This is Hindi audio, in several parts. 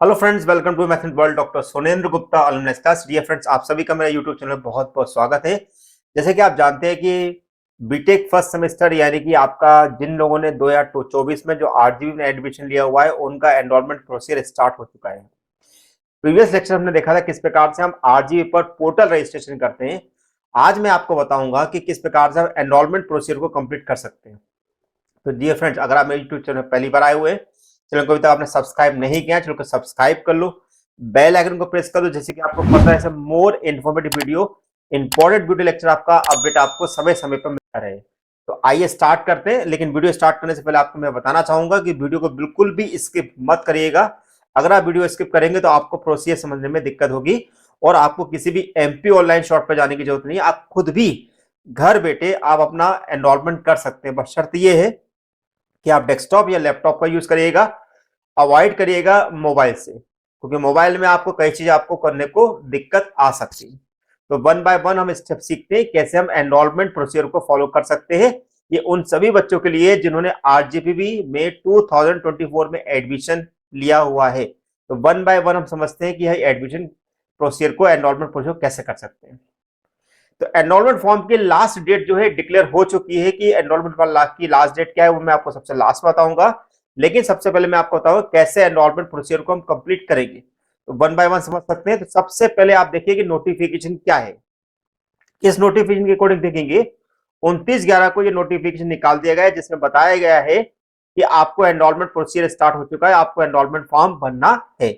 Hello friends, welcome to Math World. Doctor Sonendra Gupta, alumnus class. Dear friends, आप सभी का मेरा यूट्यूब चैनल में बहुत बहुत स्वागत है। जैसे कि आप जानते हैं कि बीटेक फर्स्ट सेमेस्टर यानी कि आपका जिन लोगों ने 2024 में जो आरजीबी में एडमिशन लिया हुआ है उनका एनरोलमेंट प्रोसीजर स्टार्ट हो चुका है। प्रीवियस लेक्चर हमने देखा था किस प्रकार से हम आरजीबी पर पोर्टल रजिस्ट्रेशन करते हैं। आज मैं आपको बताऊंगा कि किस प्रकार से हम एनरोलमेंट प्रोसीजर को कंप्लीट कर सकते हैं। तो डियर फ्रेंड्स, अगर आप मेरे यूट्यूब चैनल पहली बार आए हुए हैं, चैनल को अभी तक आपने सब्सक्राइब नहीं किया, चैनल को सब्सक्राइब कर लो, बेल आइकन को प्रेस कर दो, जैसे कि आपको पता है सब more informative video, important video lecture आपका अपडेट आपको समय समय पर मिलता रहे। तो आइए स्टार्ट करते हैं। लेकिन वीडियो स्टार्ट करने से पहले आपको मैं बताना चाहूंगा कि वीडियो को बिल्कुल भी स्किप मत करिएगा। अगर आप वीडियो स्किप करेंगे तो आपको प्रोसीजर समझने में दिक्कत होगी और आपको किसी भी एमपी ऑनलाइन शॉट पर जाने की जरूरत नहीं है। आप खुद भी घर बैठे आप अपना एनरोलमेंट कर सकते हैं। बस शर्त यह है कि आप डेस्कटॉप या लैपटॉप का यूज करिएगा, अवॉइड करिएगा मोबाइल से, क्योंकि मोबाइल में आपको कई चीज आपको करने को दिक्कत आ सकती है। तो वन बाय वन हम स्टेप सीखते हैं कैसे हम एनरोलमेंट प्रोसीजर को फॉलो कर सकते हैं। ये उन सभी बच्चों के लिए जिन्होंने आरजीपीवी में 2024 में एडमिशन लिया हुआ है। तो वन बाय वन हम समझते हैं कि यह एडमिशन प्रोसीजर को, एनरोलमेंट प्रोसीजर कैसे कर सकते हैं। तो एनरोलमेंट फॉर्म की लास्ट डेट जो है डिक्लेयर हो चुकी है। कि एनरोलमेंट की लास्ट डेट क्या है वो मैं आपको सबसे लास्ट बताऊंगा। लेकिन सबसे पहले मैं आपको बताऊंगा कैसे एनरोलमेंट प्रोसीजर को हम कंप्लीट करेंगे। तो वन बाय वन समझ सकते हैं। तो सबसे पहले आप देखिए कि नोटिफिकेशन क्या है। किस नोटिफिकेशन के अकॉर्डिंग देखेंगे, 29/11 को ये नोटिफिकेशन निकाल दिया गया है जिसमें बताया गया है कि आपको एनरोलमेंट प्रोसीजर स्टार्ट हो चुका है, आपको एनरोलमेंट फॉर्म भरना है।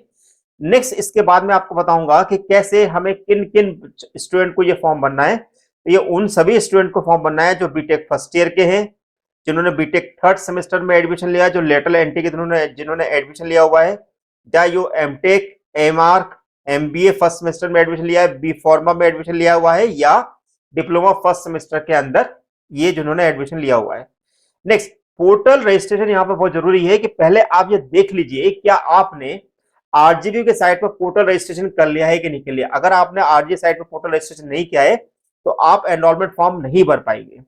नेक्स्ट इसके बाद में आपको बताऊंगा कि कैसे हमें किन किन स्टूडेंट को ये फॉर्म भरना है। तो ये उन सभी स्टूडेंट को फॉर्म भरना है जो बीटेक फर्स्ट ईयर के हैं, जिन्होंने बीटेक थर्ड सेमेस्टर में एडमिशन लिया है, जो लेटरल एंट्री के जिन्होंने एडमिशन लिया हुआ है, या जो एमटेक, एमआर्क, एमबीए फर्स्ट सेमेस्टर में एडमिशन लिया है, बी फार्मा में एडमिशन लिया हुआ है, या डिप्लोमा फर्स्ट सेमेस्टर के अंदर ये जिन्होंने एडमिशन लिया हुआ है। नेक्स्ट, पोर्टल रजिस्ट्रेशन यहाँ पर बहुत जरूरी है कि पहले आप ये देख लीजिए क्या आपने आरजीबी के साइट पर पोर्टल रजिस्ट्रेशन कर लिया है कि नहीं कर लिया। अगर आपने आरजीबी साइट पर पोर्टल रजिस्ट्रेशन नहीं किया है तो आप एनरोलमेंट फॉर्म नहीं भर पाएंगे।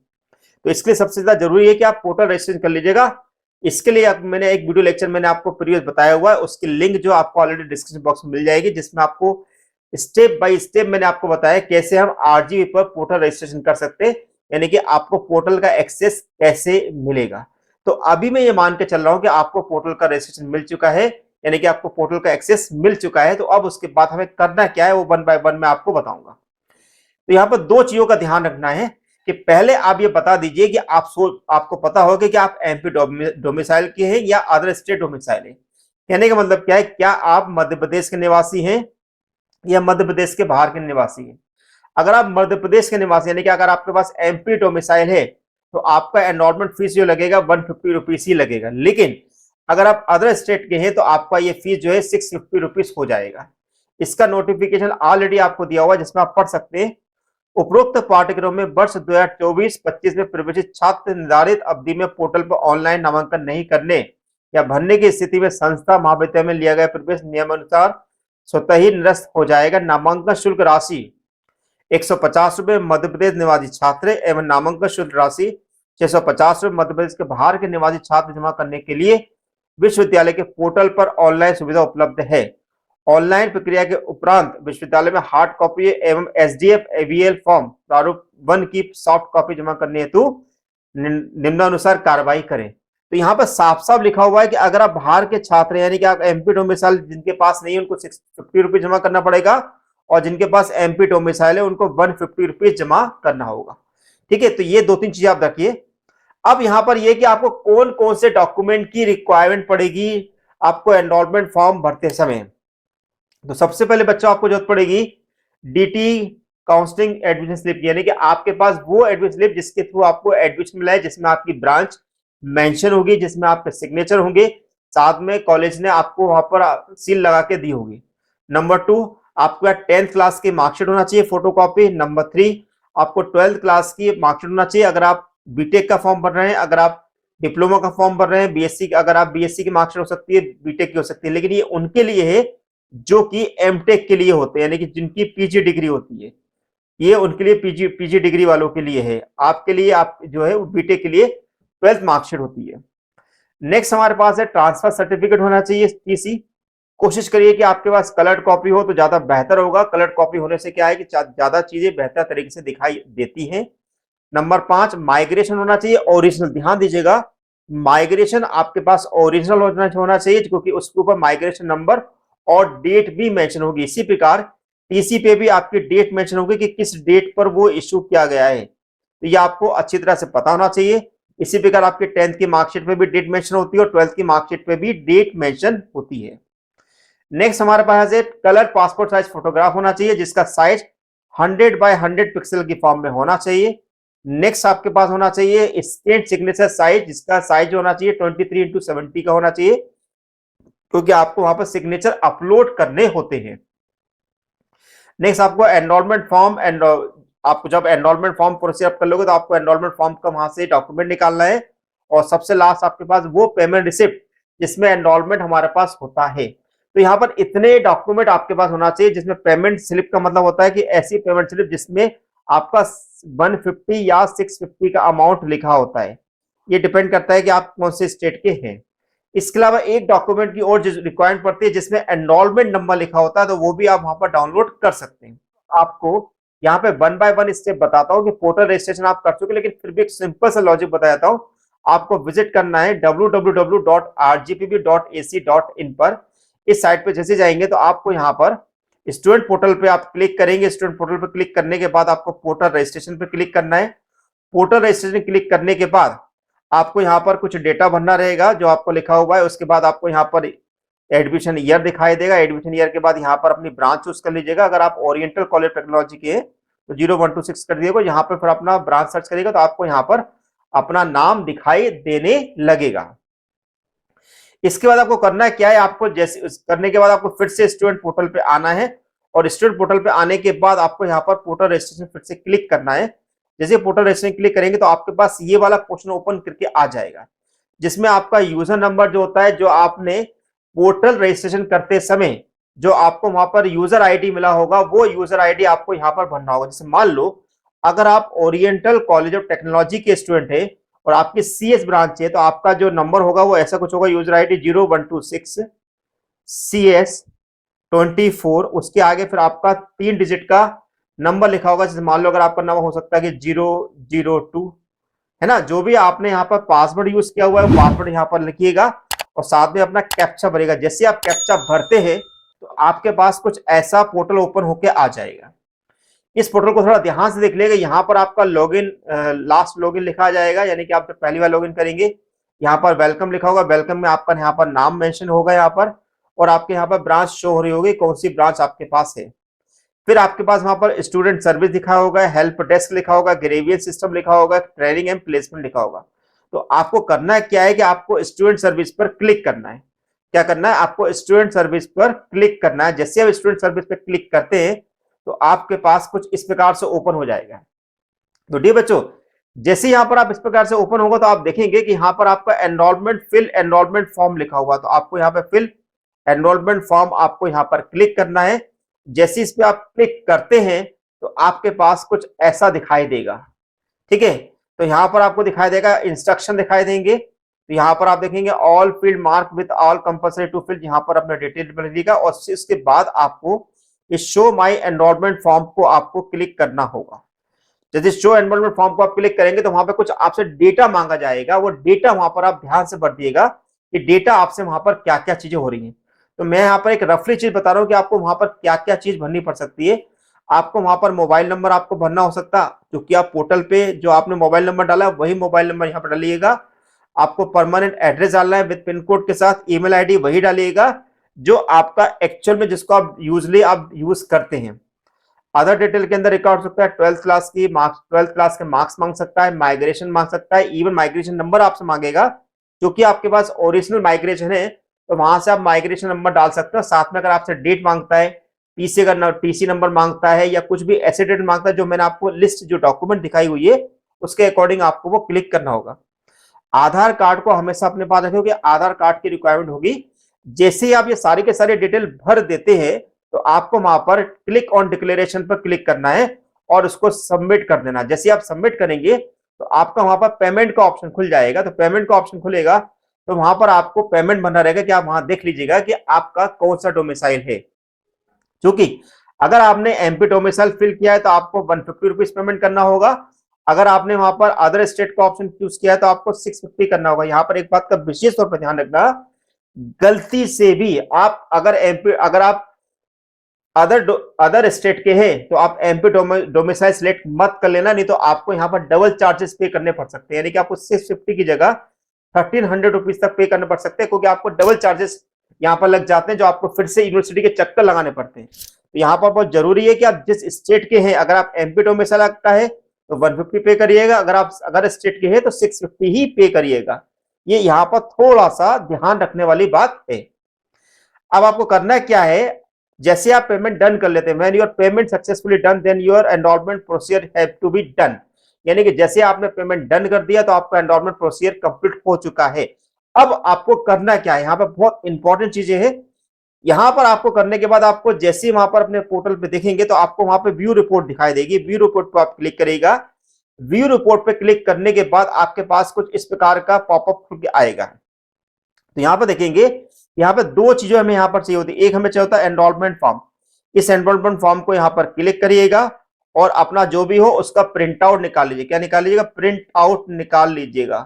तो इसके लिए सबसे ज्यादा जरूरी है कि आप पोर्टल रजिस्ट्रेशन कर लीजिएगा। इसके लिए मैंने एक वीडियो लेक्चर मैंने आपको प्रीवियस बताया हुआ है, उसकी लिंक जो आपको ऑलरेडी डिस्क्रिप्शन बॉक्स में मिल जाएगी, जिसमें आपको स्टेप बाय स्टेप मैंने आपको बताया कैसे हम आरजीबी पर पोर्टल रजिस्ट्रेशन कर सकते हैं, यानी कि आपको पोर्टल का एक्सेस कैसे मिलेगा। तो अभी मैं ये मान के चल रहा हूं कि आपको पोर्टल का रजिस्ट्रेशन मिल चुका है, यानी कि आपको पोर्टल का एक्सेस मिल चुका है। तो अब उसके बाद हमें करना क्या है वो वन बाय वन मैं आपको बताऊंगा। तो यहाँ पर दो चीजों का ध्यान रखना है कि पहले आप ये बता दीजिए कि आपको पता होगा कि आप एमपी डोमिसाइल के हैं या अदर स्टेट डोमिसाइल है। कहने का मतलब क्या है, क्या आप मध्य प्रदेश के निवासी हैं या मध्य प्रदेश के बाहर के निवासी हैं। अगर आप मध्य प्रदेश के निवासी यानी कि अगर आपके पास एमपी डोमिसाइल है तो आपका एनरोलमेंट फीस जो लगेगा 150 रुपीज ही लगेगा। लेकिन अगर आप अदर स्टेट के हैं तो आपका ये फीस जो है 650 रुपीज हो जाएगा। इसका नोटिफिकेशन ऑलरेडी आपको दिया हुआ है जिसमें आप पढ़ सकते हैं। उपरोक्त पाठ्यक्रम में वर्ष 2024-25 में प्रवेशित छात्र निर्धारित अवधि में पोर्टल पर ऑनलाइन नामांकन नहीं करने या भरने की स्थिति में संस्था महाविद्यालय में लिया गया प्रवेश नियमानुसार स्वतः ही निरस्त हो जाएगा। नामांकन शुल्क राशि 150 रुपए मध्य प्रदेश निवासी छात्र एवं नामांकन शुल्क राशि 650 रुपए मध्य प्रदेश के बाहर के निवासी छात्र जमा करने के लिए विश्वविद्यालय के पोर्टल पर ऑनलाइन सुविधा उपलब्ध है। ऑनलाइन प्रक्रिया के उपरांत विश्वविद्यालय में हार्ड कॉपी एवं एसडीएफ एवीएल फॉर्म प्रारूप 1 की सॉफ्ट कॉपी जमा करने हेतु निम्नानुसार कार्रवाई करें। तो यहाँ पर साफ साफ लिखा हुआ है कि अगर आप बाहर के छात्र यानी कि आप एमपी डोमिसाइल जिनके पास नहीं है उनको 650 रुपीज जमा करना पड़ेगा, और जिनके पास एमपी डोमिसाइल है उनको 150 रुपीज जमा करना होगा। ठीक है, तो ये दो तीन चीजें आप रखिए। अब यहां पर यह कि आपको कौन कौन से डॉक्यूमेंट की रिक्वायरमेंट पड़ेगी आपको एनरोलमेंट फॉर्म भरते समय। तो सबसे पहले बच्चों आपको जरूरत पड़ेगी डीटी काउंसलिंग एडमिशन स्लिप, यानी कि आपके पास वो एडमिशन स्लिप जिसके थ्रू आपको एडमिशन मिला है, जिसमें आपकी ब्रांच मेंशन होगी, जिसमें आपके सिग्नेचर होंगे, साथ में कॉलेज ने आपको वहां पर सील लगा के दी होगी। नंबर 2, आपको 10th क्लास की मार्कशीट होना चाहिए फोटोकॉपी। नंबर 3, आपको 12th क्लास की मार्कशीट होना चाहिए अगर आप बीटेक का फॉर्म भर रहे हैं। अगर आप डिप्लोमा का फॉर्म भर रहे हैं, बीएससी, अगर आप बीएससी की मार्कशीट हो सकती है, बीटेक की हो सकती है, लेकिन ये उनके लिए है जो कि एमटेक के लिए होते हैं, यानी कि जिनकी पीजी डिग्री होती है। ये उनके लिए पीजी पीजी डिग्री वालों के लिए है। आपके लिए आप जो है बीटेक के लिए 12th मार्कशीट होती है। नेक्स्ट हमारे पास है ट्रांसफर सर्टिफिकेट होना चाहिए टीसी। कोशिश करिए कि आपके पास कलर्ड कॉपी हो तो ज्यादा बेहतर होगा। कलर्ड कॉपी होने से क्या है कि ज्यादा चीजें बेहतर तरीके से दिखाई देती हैं। नंबर 5, माइग्रेशन होना चाहिए ओरिजिनल। ध्यान दीजिएगा, माइग्रेशन आपके पास ओरिजिनल होना चाहिए, क्योंकि उसके ऊपर माइग्रेशन नंबर और डेट भी मेंशन होगी। इसी प्रकार टीसी पे भी आपकी डेट मेंशन होगी कि किस डेट पर वो इश्यू किया गया है, तो ये आपको अच्छी तरह से पता होना चाहिए। इसी प्रकार आपके 10th की मार्कशीट पे भी डेट मेंशन होती है और 12th की मार्कशीट पे भी डेट मेंशन होती है। नेक्स्ट हमारे पास है कलर पासपोर्ट साइज फोटोग्राफ होना चाहिए, जिसका साइज 100 बाय 100 पिक्सल की फॉर्म में होना चाहिए। नेक्स्ट आपके पास होना चाहिए स्कैन सिग्नेचर साइज, जिसका साइज होना चाहिए 23x70 का होना चाहिए, क्योंकि आपको वहां पर सिग्नेचर अपलोड करने होते हैं। नेक्स्ट आपको एनरोलमेंट फॉर्म एंड आपको जब एनरोलमेंट फॉर्म प्रोसेस कर लोगे तो आपको एनरोलमेंट फॉर्म का वहां से डॉक्यूमेंट निकालना है। और सबसे लास्ट आपके पास वो पेमेंट रिसिप्ट जिसमें एनरोलमेंट हमारे पास होता है। तो यहाँ पर इतने डॉक्यूमेंट आपके पास होना चाहिए, जिसमें पेमेंट स्लिप का मतलब होता है कि ऐसी पेमेंट स्लिप जिसमें आपका 150 या 650 का अमाउंट लिखा होता है। ये डिपेंड करता है कि आप कौन से स्टेट के हैं। इसके अलावा एक डॉक्यूमेंट की और रिक्वायरमेंट पड़ती है जिसमें एनरोलमेंट नंबर लिखा होता है, तो वो भी आप वहां पर डाउनलोड कर सकते हैं। आपको यहाँ पे 1 बाय 1 स्टेप बताता हूँ कि पोर्टल रजिस्ट्रेशन आप कर चुके, लेकिन फिर भी एक सिंपल सा लॉजिक बताता हूँ। आपको विजिट करना है www.rgpb.ac.in पर। इस साइट पे जैसे जाएंगे तो आपको यहाँ पर स्टूडेंट पोर्टल पे आप क्लिक करेंगे। स्टूडेंट पोर्टल पे क्लिक करने के बाद आपको पोर्टल रजिस्ट्रेशन पे क्लिक करना है। पोर्टल रजिस्ट्रेशन क्लिक करने के बाद आपको यहाँ पर कुछ डेटा भरना रहेगा जो आपको लिखा हुआ है। उसके बाद आपको यहाँ पर एडमिशन ईयर दिखाई देगा। एडमिशन ईयर के बाद यहाँ पर अपनी ब्रांच चूज कर लीजिएगा। अगर आप ओरिएंटल कॉलेज टेक्नोलॉजी के हैं तो 0126 कर दिएगा। यहाँ पर फिर अपना ब्रांच सर्च करेगा तो आपको यहाँ पर अपना नाम दिखाई देने लगेगा। इसके बाद आपको करना है क्या है, आपको जैसे करने के बाद आपको फिर से स्टूडेंट पोर्टल पे आना है। और स्टूडेंट पोर्टल पे आने के बाद आपको यहाँ पर पोर्टल रजिस्ट्रेशन फिर से क्लिक करना है। जैसे पोर्टल रजिस्ट्रेशन क्लिक करेंगे तो आपके पास ये वाला क्वेश्चन ओपन करके आ जाएगा, जिसमें आपका यूजर नंबर जो होता है, जो आपने पोर्टल रजिस्ट्रेशन करते समय जो आपको वहां पर यूजर आईडी मिला होगा, वो यूजर आईडी आपको यहाँ पर भरना होगा। जैसे मान लो अगर आप ओरिएंटल कॉलेज ऑफ टेक्नोलॉजी के स्टूडेंट है और आपकी सीएस ब्रांच है, तो आपका जो नंबर होगा वो ऐसा कुछ होगा, यूजर आईडी 0126 CS24। उसके आगे फिर आपका 3 डिजिट का नंबर लिखा होगा। जैसे मान लो अगर आपका नंबर हो सकता है कि 002, है ना। जो भी आपने यहाँ पर पासवर्ड यूज किया हुआ है वो पासवर्ड यहाँ पर लिखिएगा और साथ में अपना कैप्चा भरेगा। जैसे आप कैप्चा भरते हैं तो आपके पास कुछ ऐसा पोर्टल ओपन होके आ जाएगा। इस पोर्टल को थोड़ा ध्यान से देख लेगा। यहाँ पर आपका लॉगिन लास्ट लॉगिन लिखा जाएगा, यानी कि आप जब पहली बार लॉगिन करेंगे यहाँ पर वेलकम लिखा होगा। वेलकम में आपका यहाँ पर नाम मेंशन होगा यहाँ पर, और आपके यहाँ पर ब्रांच शो हो रही होगी कौन सी ब्रांच आपके पास है। फिर आपके पास वहां पर स्टूडेंट सर्विस लिखा होगा, हेल्प डेस्क लिखा होगा, ग्रेवियस सिस्टम लिखा होगा, ट्रेनिंग एंड प्लेसमेंट लिखा होगा। तो आपको करना है क्या है कि आपको स्टूडेंट सर्विस पर क्लिक करना है। क्या करना है, आपको स्टूडेंट सर्विस पर क्लिक करना है। जैसे आप स्टूडेंट सर्विस पर क्लिक करते हैं तो आपके पास कुछ इस प्रकार से ओपन हो जाएगा। तो डी बच्चों, जैसे यहाँ पर आप इस प्रकार से ओपन होगा तो आप देखेंगे कि यहाँ पर आपका एनरोलमेंट फॉर्म लिखा हुआ। तो आपको यहाँ पे फिल एनरोलमेंट फॉर्म आपको यहाँ पर क्लिक करना है। जैसे इस पे आप क्लिक करते हैं तो आपके पास कुछ ऐसा दिखाई देगा। ठीक है, तो यहाँ पर आपको दिखाई देगा, इंस्ट्रक्शन दिखाई देंगे। तो यहाँ पर आप देखेंगे all field mark with all compulsory to fill, यहाँ पर अपना डिटेल भरिएगा और इसके बाद आपको इस शो माई एनरोलमेंट फॉर्म को आपको क्लिक करना होगा। जैसे शो एनरोलमेंट फॉर्म को आप क्लिक करेंगे तो वहां पर कुछ आपसे डेटा मांगा जाएगा। वो डेटा वहां पर आप ध्यान से भर दिएगा कि डेटा आपसे वहां पर क्या क्या चीजें हो रही हैं। तो मैं यहाँ पर एक रफली चीज बता रहा हूँ कि आपको वहां पर क्या क्या चीज भरनी पड़ सकती है। आपको वहां पर मोबाइल नंबर आपको भरना हो सकता है, क्योंकि आप पोर्टल पे जो आपने मोबाइल नंबर डाला है वही मोबाइल नंबर यहाँ पर डालिएगा। आपको परमानेंट एड्रेस डालना है विद पिन कोड के साथ, ईमेल आईडी वही डालिएगा जो आपका एक्चुअल में जिसको आप यूज करते हैं। अदर डिटेल के अंदर रिकॉर्ड हो सकता है 12th क्लास की मार्क्स, 12th क्लास के मार्क्स मांग सकता है, माइग्रेशन मांग सकता है, इवन माइग्रेशन नंबर आपसे मांगेगा। क्योंकि आपके पास ओरिजिनल माइग्रेशन है तो वहां से आप माइग्रेशन नंबर डाल सकते हो। साथ में अगर आपसे डेट मांगता है, टीसी का टीसी नंबर मांगता है या कुछ भी ऐसे डेट मांगता है, जो मैंने आपको लिस्ट जो डॉक्यूमेंट दिखाई हुई है उसके अकॉर्डिंग आपको वो क्लिक करना होगा। आधार कार्ड को हमेशा अपने पास रखो कि आधार कार्ड की रिक्वायरमेंट होगी। जैसे ही आप ये सारी के सारे डिटेल भर देते हैं तो आपको वहां पर क्लिक ऑन डिक्लेरेशन पर क्लिक करना है और उसको सबमिट कर देना। जैसे आप सबमिट करेंगे तो आपका वहां पर पेमेंट का ऑप्शन खुल जाएगा। तो पेमेंट का ऑप्शन खुलेगा तो वहां पर आपको पेमेंट बना रहेगा कि आप वहां देख लीजिएगा कि आपका कौन सा डोमिसाइल है। क्योंकि अगर आपने एमपी डोमिसाइल फिल किया है तो आपको 150 रुपीज पेमेंट करना होगा। अगर आपने वहां पर अदर स्टेट का ऑप्शन चूज किया है तो आपको 650 करना होगा। यहाँ पर एक बात का विशेष तौर पर ध्यान रखना, गलती से भी आप अगर आप अदर स्टेट के हैं तो आप एमपी डोमिसाइल सिलेक्ट मत कर लेना, नहीं तो आपको यहाँ पर डबल चार्जेस पे करने पड़ सकते हैं। यानी कि आपको 650 की जगह 1300 रुपीज तक पे करने पड़ सकते हैं, क्योंकि आपको डबल चार्जेस यहाँ पर लग जाते हैं जो आपको फिर से यूनिवर्सिटी के चक्कर लगाने पड़ते हैं। तो यहाँ पर बहुत जरूरी है कि आप जिस स्टेट के हैं, अगर आप एमपी डोमिसाइल का है तो 150 पे करिएगा, अगर आप अगर स्टेट के हैं तो 650 ही पे करिएगा। ये यहाँ पर थोड़ा सा ध्यान रखने वाली बात है। अब आपको करना क्या है, जैसे आप पेमेंट डन कर लेते हैं, when your payment successfully done then your enrolment procedure have to be done. यानी कि जैसे आपने पेमेंट डन कर दिया तो आपका एनरोलमेंट प्रोसीजर कंप्लीट हो चुका है। अब आपको करना क्या है, यहाँ पर बहुत इंपॉर्टेंट चीजें हैं। यहां पर आपको करने के बाद आपको जैसे ही वहां पर अपने पोर्टल पे देखेंगे तो आपको वहां पे व्यू रिपोर्ट दिखाई देगी। व्यू रिपोर्ट पर आप क्लिक करिएगा। व्यू रिपोर्ट पे क्लिक करने के बाद आपके पास कुछ इस प्रकार का पॉपअप खुल के आएगा। तो यहाँ पर देखेंगे, यहाँ पे दो चीजें हमें यहाँ पर चाहिए होती है। एक हमें चाहिए होता है एनरोलमेंट फॉर्म। इस एनरोलमेंट फॉर्म को यहाँ पर क्लिक करिएगा और अपना जो भी हो उसका प्रिंट आउट निकाल लीजिए। क्या निकाल लीजिएगा? प्रिंट आउट निकाल लीजिएगा।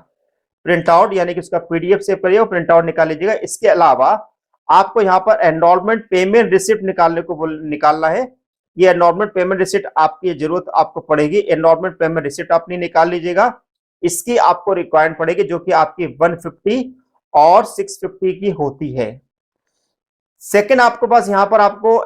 प्रिंट आउट यानी कि उसका पीडीएफ सेव करिएगा, प्रिंट आउट निकाल लीजिएगा। इसके अलावा आपको यहाँ पर एनरोलमेंट पेमेंट रिसिप्ट निकालना है। ये एनरोलमेंट पेमेंट रिसिप्ट आपकी जरूरत आपको पड़ेगी। एनरोलमेंट पेमेंट रिसिप्ट अपनी निकाल लीजिएगा। इसकी आपको रिक्वायरमेंट पड़ेगी जो कि आपकी 150 और 650 की होती है। सेकंड आपके पास यहाँ पर आपको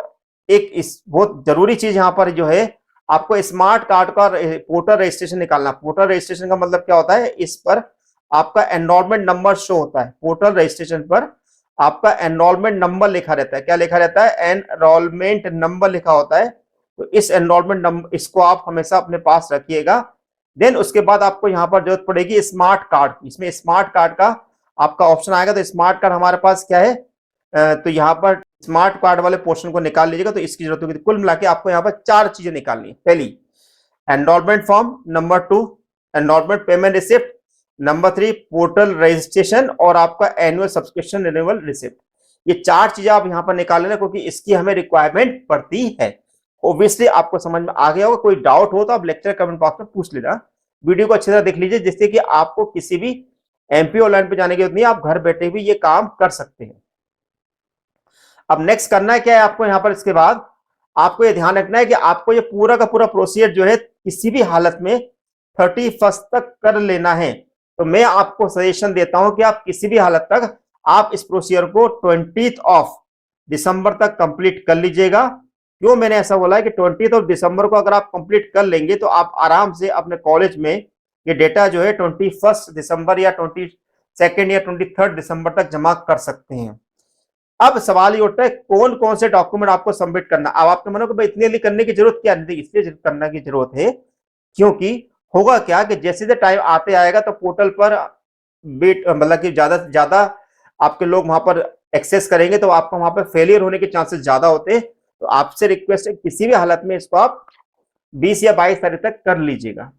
एक इस बहुत जरूरी चीज यहाँ पर जो है, आपको स्मार्ट कार्ड का पोर्टल रजिस्ट्रेशन निकालना। पोर्टल रजिस्ट्रेशन का मतलब क्या होता है, इस पर आपका एनरोलमेंट नंबर शो होता है। पोर्टल रजिस्ट्रेशन पर आपका एनरोलमेंट नंबर लिखा रहता है। क्या लिखा रहता है? एनरोलमेंट नंबर लिखा होता है। तो इस एनरोलमेंट नंबर इसको आप हमेशा अपने पास रखिएगा। देन उसके बाद आपको यहाँ पर जरूरत पड़ेगी स्मार्ट कार्ड। इसमें स्मार्ट कार्ड का आपका ऑप्शन आएगा। तो स्मार्ट कार्ड हमारे पास क्या है, तो यहाँ पर स्मार्ट कार्ड वाले पोर्शन को निकाल लीजिएगा। तो इसकी जरूरत होगी। कुल मिला के आपको यहाँ पर 4 चीजें निकालनी है। पहली enrolment form, number 2 enrolment payment receipt, number 3 portal registration और आपका एनुअल सब्सक्रिप्शन रिन्यूअल रिसिप्ट। ये 4 चीजें आप यहाँ पर निकाल लेना, क्योंकि इसकी हमें रिक्वायरमेंट पड़ती है। ऑब्वियसली आपको समझ में आ गया होगा। कोई डाउट हो तो आप लेक्चर कमेंट बॉक्स में पूछ लेना। वीडियो को अच्छी तरह देख लीजिए, जिससे कि आपको किसी भी एमपी ऑनलाइन पे जाने की जरूरत नहीं, आप घर बैठे भी ये काम कर सकते हैं। अब नेक्स्ट करना है क्या है आपको यहाँ पर, इसके बाद आपको ये ध्यान रखना है कि आपको ये पूरा का पूरा प्रोसीजर जो है किसी भी हालत में 31 तक कर लेना है। तो मैं आपको सजेशन देता हूं कि आप किसी भी हालत तक आप इस प्रोसीजर को 20 ऑफ दिसंबर तक कंप्लीट कर लीजिएगा। क्यों मैंने ऐसा बोला है कि 20 ऑफ दिसंबर को अगर आप कंप्लीट कर लेंगे तो आप आराम से अपने कॉलेज में ये डेटा जो है 21 दिसंबर या 22 या 23 दिसंबर तक जमा कर सकते हैं। अब सवाल ये उठता है कौन कौन से डॉक्यूमेंट आपको सबमिट करना। अब आपके मन को भाई इतने करने की जरूरत क्या नहीं, इसलिए करने की जरूरत है क्योंकि होगा क्या कि जैसे जैसे टाइम आते आएगा तो पोर्टल पर बेट मतलब कि ज्यादा से ज्यादा आपके लोग वहां पर एक्सेस करेंगे, तो आपको वहां पर फेलियर होने के चांसेस ज्यादा होते हैं। तो आपसे रिक्वेस्ट है किसी भी हालत में इसको आप 20 या 22 तारीख तक कर लीजिएगा।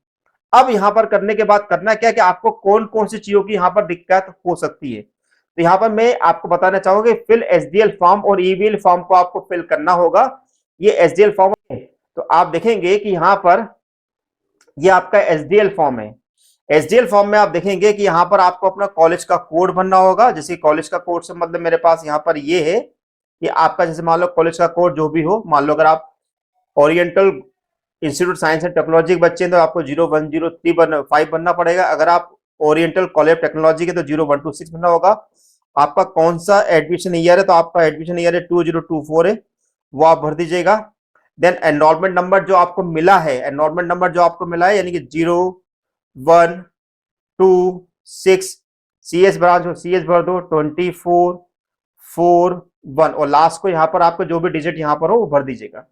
अब यहां पर करने के बाद करना क्या कि आपको कौन कौन सी चीजों की यहां पर दिक्कत हो सकती है। तो यहां पर मैं आपको बताना चाहूंगा फिल एसडीएल फॉर्म और ईवीएल फॉर्म को आपको फिल करना होगा। ये एसडीएल फॉर्म है, तो आप देखेंगे कि यहां पर ये आपका एसडीएल फॉर्म है। एसडीएल फॉर्म में आप देखेंगे कि यहां पर आपको अपना कॉलेज का कोड भरना होगा। जैसे कॉलेज का कोड से मतलब मेरे पास यहां पर ये है कि आपका जैसे मान लो कॉलेज का कोड जो भी हो, मान लो अगर आप oriental institute science and technology के बच्चे हैं तो आपको 0103 बनना पड़ेगा। अगर आप ओरिएंटल कॉलेज टेक्नोलॉजी के तो 0126 बनना होगा। आपका कौन सा एडमिशन ईयर है, तो आपका एडमिशन ईयर है 2024 है, वो आप भर दीजिएगा। देन एनरोलमेंट नंबर जो आपको मिला है, एनरोलमेंट नंबर जो आपको मिला है यानी कि 0126 CS ब्रांच हो, CS भर दो 2441 और लास्ट को यहाँ पर आपको जो भी डिजिट यहाँ पर हो वो भर दीजिएगा।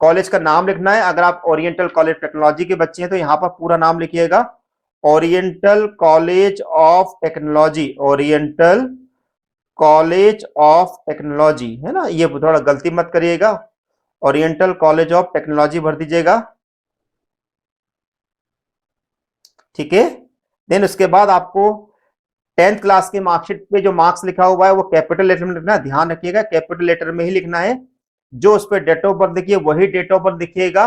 कॉलेज का नाम लिखना है। अगर आप ओरिएंटल कॉलेज टेक्नोलॉजी के बच्चे हैं तो यहाँ पर पूरा नाम लिखिएगा, oriental college of technology, oriental college of technology है ना, ये थोड़ा गलती मत करिएगा, ओरिएंटल कॉलेज ऑफ टेक्नोलॉजी भर दीजिएगा। ठीक है। देन उसके बाद आपको 10th क्लास की मार्कशीट पे जो मार्क्स लिखा हुआ है वो कैपिटल लेटर में लिखना, ध्यान रखिएगा कैपिटल लेटर में ही लिखना है। जो उस पर डेट ऑफ बर्थ लिखिए वही डेट ऑफ बर्थ लिखिएगा।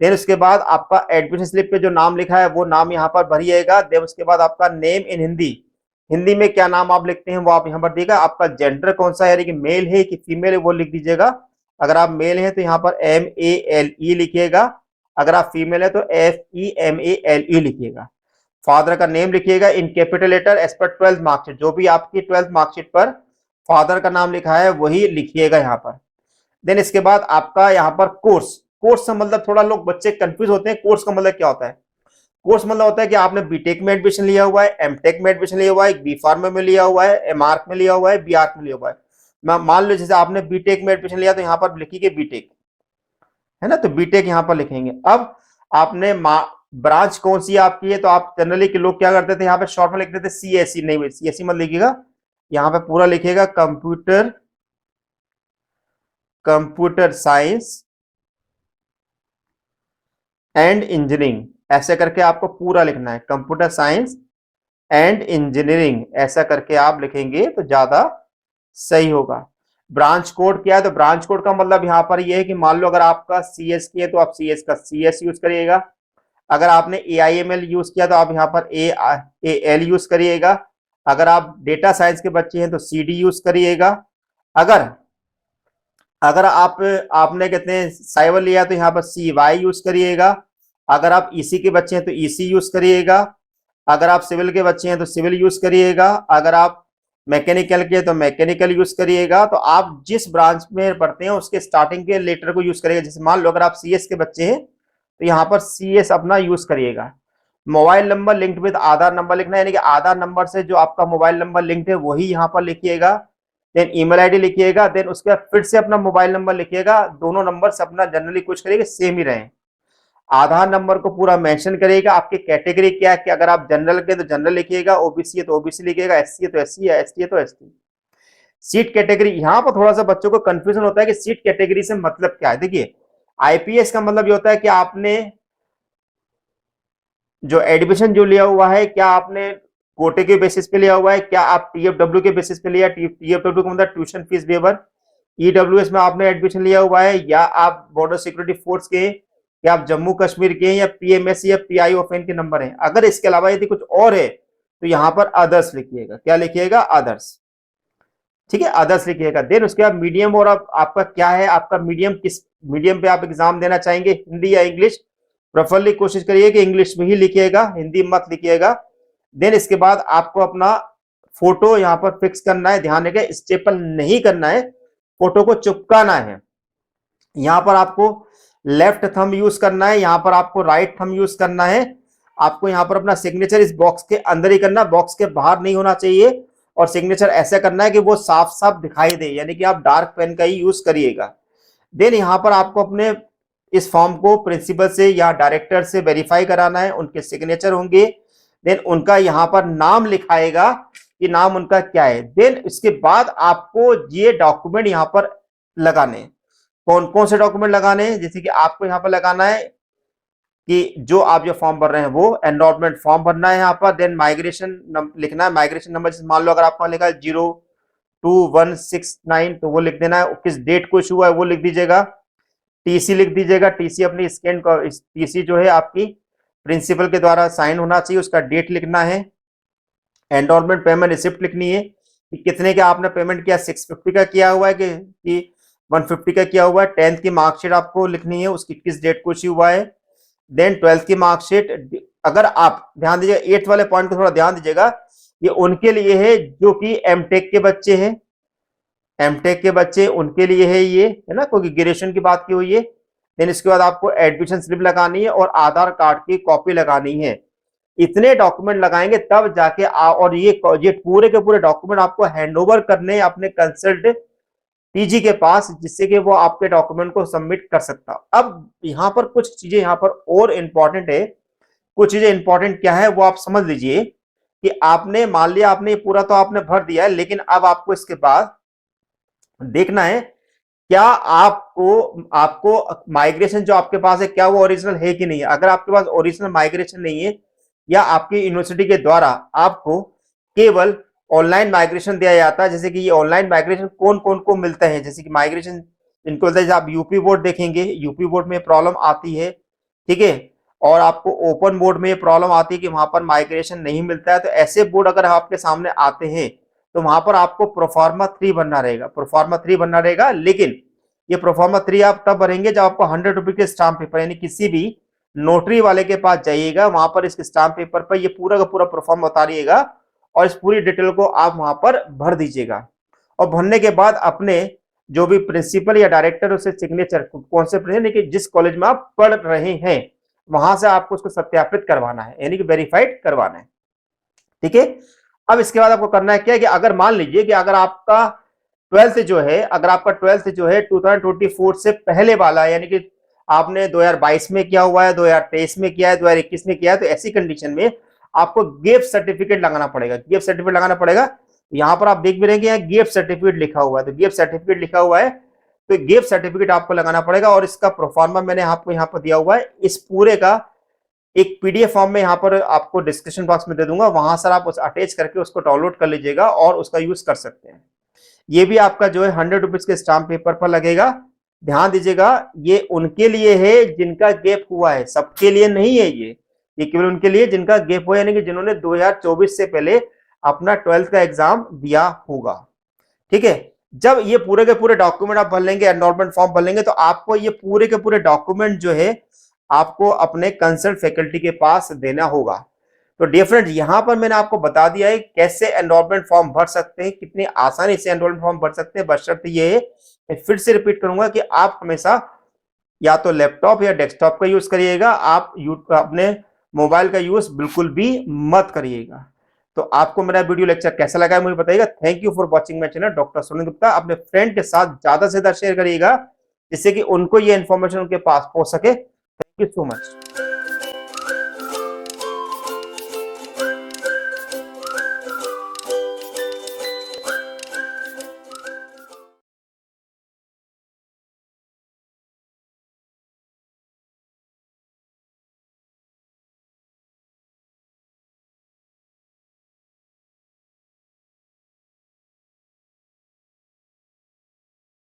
देन उसके बाद आपका एडमिशन स्लिप पे जो नाम लिखा है वो नाम यहाँ पर भरिएगा। देन उसके बाद आपका नेम इन हिंदी, हिंदी में क्या नाम आप लिखते हैं वो आप यहाँ पर दिएगा। आपका जेंडर कौन सा है, यानी कि मेल है कि फीमेल है वो लिख दीजिएगा। अगर आप मेल हैं तो यहाँ पर MALE लिखिएगा, अगर आप फीमेल है तो FEMALE लिखिएगा। फादर का नेम लिखिएगा in capital letter as per 12th marksheet, जो भी आपकी 12th मार्कशीट पर फादर का नाम लिखा है वही लिखिएगा यहाँ पर। देन इसके बाद आपका यहाँ पर कोर्स, कोर्स का मतलब थोड़ा लोग बच्चे कंफ्यूज होते हैं, कोर्स का मतलब क्या होता है। कोर्स मतलब होता है कि आपने बीटेक में एडमिशन लिया हुआ है, एमटेक में एडमिशन लिया हुआ है, बी फार्मा में लिया हुआ है, एमआर्क में लिया हुआ है, बी आर्क में लिया हुआ है। मान लो जैसे आपने बीटेक में एडमिशन लिया तो यहाँ पर लिखिए बीटेक, है ना, तो बीटेक यहाँ पर लिखेंगे। अब आपने ब्रांच कौन सी आपकी है, तो आप जनरली के लोग क्या करते थे यहाँ पे शॉर्ट में लिखते थे CSE, नहीं CSE मत लिखिएगा, यहाँ पे पूरा लिखिएगा कंप्यूटर साइंस एंड इंजीनियरिंग, ऐसे करके आपको पूरा लिखना है, कंप्यूटर साइंस एंड इंजीनियरिंग ऐसा करके आप लिखेंगे तो ज्यादा सही होगा। ब्रांच कोड क्या है, तो ब्रांच कोड का मतलब यहाँ पर ये है कि मान लो अगर आपका CS की है तो आप CS का CS यूज करिएगा, अगर आपने AIML यूज किया तो आप यहाँ पर AL यूज करिएगा, अगर आप डेटा साइंस के बच्चे हैं तो CD यूज करिएगा, अगर अगर आपने कहते हैं साइबर लिया तो यहाँ पर CY यूज करिएगा, अगर आप EC के बच्चे हैं तो EC यूज करिएगा, अगर आप सिविल के बच्चे हैं तो सिविल यूज करिएगा, अगर आप मैकेनिकल के तो मैकेनिकल यूज करिएगा। तो आप जिस ब्रांच में पढ़ते हैं उसके स्टार्टिंग के लेटर को यूज करिएगा। जैसे मान लो अगर आप CS के बच्चे हैं तो यहाँ पर CS अपना यूज करिएगा। Mobile number linked with Aadhaar number लिखना है, यानी कि आधार नंबर से जो आपका मोबाइल नंबर लिंक्ड है वही यहाँ पर लिखिएगा। देन ईमेल आईडी लिखिएगा, देन उसके बाद फिर से अपना मोबाइल नंबर लिखिएगा, दोनों नंबर से अपना जनरली कुछ करिएगा सेम ही रहे। आधार नंबर को पूरा मेंशन करिएगा, आपकी कैटेगरी क्या है, कि अगर आप जनरल के तो जनरल लिखिएगा, OBC है तो OBC लिखिएगा, SC है तो SC है, ST है तो ST। सीट कैटेगरी, यहाँ पर थोड़ा सा बच्चों को कंफ्यूजन होता है कि सीट कैटेगरी से मतलब क्या है। देखिए IPS का मतलब ये होता है कि आपने जो एडमिशन जो लिया हुआ है, क्या आपने कोटे के बेसिस पे लिया हुआ है, क्या आप TFW के बेसिस पे लिया, TFW का मतलब ट्यूशन फीस वेवर, EWS में आपने एडमिशन लिया हुआ है, या आप बॉर्डर सिक्योरिटी फोर्स के, या आप जम्मू कश्मीर के, या PMS या PIOFN के नंबर हैं। अगर इसके अलावा यदि कुछ और है तो यहाँ पर अदर्स लिखिएगा, क्या लिखिएगा, अदर्स, ठीक है, अदर्स लिखिएगा। देन उसके बाद मीडियम, और आपका क्या है, आपका मीडियम किस मीडियम पे आप एग्जाम देना चाहेंगे, हिंदी या इंग्लिश, प्रेफरली कोशिश करिए कि इंग्लिश में ही लिखिएगा, हिंदी मत लिखिएगा। देन इसके बाद आपको अपना फोटो यहाँ पर फिक्स करना है, ध्यान रखिए स्टेपल नहीं करना है, फोटो को चिपकाना है। यहाँ पर आपको लेफ्ट थंब यूज करना है, यहाँ पर आपको राइट थंब यूज करना है। आपको यहाँ पर अपना सिग्नेचर इस बॉक्स के अंदर ही करना, बॉक्स के बाहर नहीं होना चाहिए, और सिग्नेचर ऐसा करना है कि वो साफ साफ दिखाई दे, यानी कि आप डार्क पेन का ही यूज करिएगा। देन यहाँ पर आपको अपने इस फॉर्म को प्रिंसिपल से या डायरेक्टर से वेरीफाई कराना है, उनके सिग्नेचर होंगे। देन उनका यहाँ पर नाम लिखाएगा कि नाम उनका क्या है। देन इसके बाद आपको ये डॉक्यूमेंट यहाँ पर लगाने, कौन कौन से डॉक्यूमेंट लगाने हैं, जैसे कि आपको यहाँ पर लगाना है कि जो आप जो फॉर्म भर रहे हैं वो एनरोलमेंट फॉर्म भरना है यहाँ पर। देन माइग्रेशन लिखना है, माइग्रेशन नंबर जैसे मान लो अगर आपका लिखा है 02169 तो वो लिख देना है, किस डेट को इशू हुआ है वो लिख दीजिएगा, TC लिख दीजिएगा, TC अपनी स्कैन TC जो है आपकी प्रिंसिपल के द्वारा साइन होना चाहिए, उसका डेट लिखना है। एंडोर्मेंट पेमेंट रिसिप्ट लिखनी है कि कितने का आपने पेमेंट किया, 650 का किया हुआ है कि 150 का किया हुआ है। 10th की मार्कशीट आपको लिखनी है, उसकी किस डेट को इश्यू हुआ है। देन 12th की मार्कशीट, अगर आप ध्यान दीजिएगा 8th वाले पॉइंट को थोड़ा ध्यान दीजिएगा, ये उनके लिए है जो कि एमटेक के बच्चे हैं, एमटेक के बच्चे उनके लिए है ये, है ना, क्योंकि ग्रेजुएशन की बात की हुई है। देन इसके बाद आपको एडमिशन स्लिप लगानी है और आधार कार्ड की कॉपी लगानी है। इतने डॉक्यूमेंट लगाएंगे तब जाके और ये पूरे के पूरे डॉक्यूमेंट आपको हैंडओवर करने अपने कंसल्ट TG के पास, जिससे कि वो आपके डॉक्यूमेंट को सबमिट कर सकता। अब यहाँ पर कुछ चीजें यहाँ पर और इंपॉर्टेंट है, कुछ चीजें इंपॉर्टेंट क्या है वो आप समझ लीजिए कि आपने मान लिया आपने पूरा तो आपने भर दिया है, लेकिन अब आपको इसके बाद देखना है क्या आपको माइग्रेशन जो आपके पास है क्या वो ओरिजिनल है कि नहीं है। अगर आपके पास ओरिजिनल माइग्रेशन नहीं है या आपकी यूनिवर्सिटी के द्वारा आपको केवल ऑनलाइन माइग्रेशन दिया जाता है। जैसे कि ये ऑनलाइन माइग्रेशन कौन कौन को मिलता है, जैसे कि माइग्रेशन इनको बोलते हैं, आप यूपी बोर्ड देखेंगे, यूपी बोर्ड में प्रॉब्लम आती है, ठीक है। और आपको ओपन बोर्ड में प्रॉब्लम आती है कि वहां पर माइग्रेशन नहीं मिलता है। तो ऐसे बोर्ड अगर आपके सामने आते हैं तो वहां पर आपको प्रोफार्मा 3 बनना रहेगा, प्रोफार्मा 3 बनना रहेगा। लेकिन ये प्रोफार्मा 3 आप तब भरेंगे जब आपको 100 रुपए के स्टाम्प पेपर, यानी किसी भी नोटरी वाले के पास जाइएगा, वहां पर इसके स्टाम्प पेपर पर ये पूरा का पूरा प्रोफार्मा उतारिएगा और इस पूरी डिटेल को आप वहां पर भर दीजिएगा। और भरने के बाद अपने जो भी प्रिंसिपल या डायरेक्टर उसे सिग्नेचर, कौन से प्रिंसिपल कि जिस कॉलेज में आप पढ़ रहे हैं वहां से आपको उसको सत्यापित करवाना है, यानी कि वेरीफाइड करवाना है, ठीक है। अब इसके बाद आपको करना है क्या है कि अगर मान लीजिए कि अगर आपका 12th जो है, अगर आपका 12th जो है 2024 से पहले वाला है, यानी कि आपने 2022 में किया हुआ है, 2023 में किया है, 2021 में किया है, तो ऐसी कंडीशन में आपको गिफ्ट सर्टिफिकेट लगाना पड़ेगा, गिफ्ट सर्टिफिकेट लगाना पड़ेगा। यहां पर आप देख भी रहे हैं यहाँ गिफ्ट सर्टिफिकेट लिखा हुआ है, तो गिफ्ट सर्टिफिकेट लिखा हुआ है, तो गिफ्ट सर्टिफिकेट आपको लगाना पड़ेगा। और इसका प्रोफार्मा मैंने आपको यहाँ पर दिया हुआ है, इस पूरे का एक पीडीएफ फॉर्म में यहाँ पर आपको डिस्क्रिप्शन बॉक्स में दे दूंगा, वहां सर आप उस अटैच करके उसको डाउनलोड कर लीजिएगा और उसका यूज कर सकते हैं। ये भी आपका जो है 100 रुपीज के स्टाम्प पेपर पर लगेगा। ध्यान दीजिएगा, ये उनके लिए है जिनका गैप हुआ है, सबके लिए नहीं है। ये केवल उनके लिए जिनका गैप हुआ है, यानी कि जिन्होंने 2024 से पहले अपना 12th का एग्जाम दिया होगा, ठीक है। जब ये पूरे के पूरे डॉक्यूमेंट आप भर लेंगे, एनरोलमेंट फॉर्म भर लेंगे, तो आपको ये पूरे के पूरे डॉक्यूमेंट जो है आपको अपने कंसर्न फैकल्टी के पास देना होगा। तो डियर फ्रेंड, यहां पर मैंने आपको बता दिया है कैसे एनरोलमेंट फॉर्म भर सकते हैं, कितनी आसानी से एनरोलमेंट फॉर्म भर सकते हैं। बशर्ते ये है, मैं फिर से रिपीट करूंगा कि आप हमेशा या तो लैपटॉप या डेस्कटॉप का यूज करिएगा, आप अपने मोबाइल का यूज बिल्कुल भी मत करिएगा। तो आपको मेरा वीडियो लेक्चर कैसा लगा है मुझे बताइएगा। Thank you for watching my channel doctor Sunil Gupta. अपने फ्रेंड के साथ ज्यादा से ज्यादा शेयर करिएगा जिससे कि उनको ये इन्फॉर्मेशन उनके पास पहुंच सके। Thank you so much.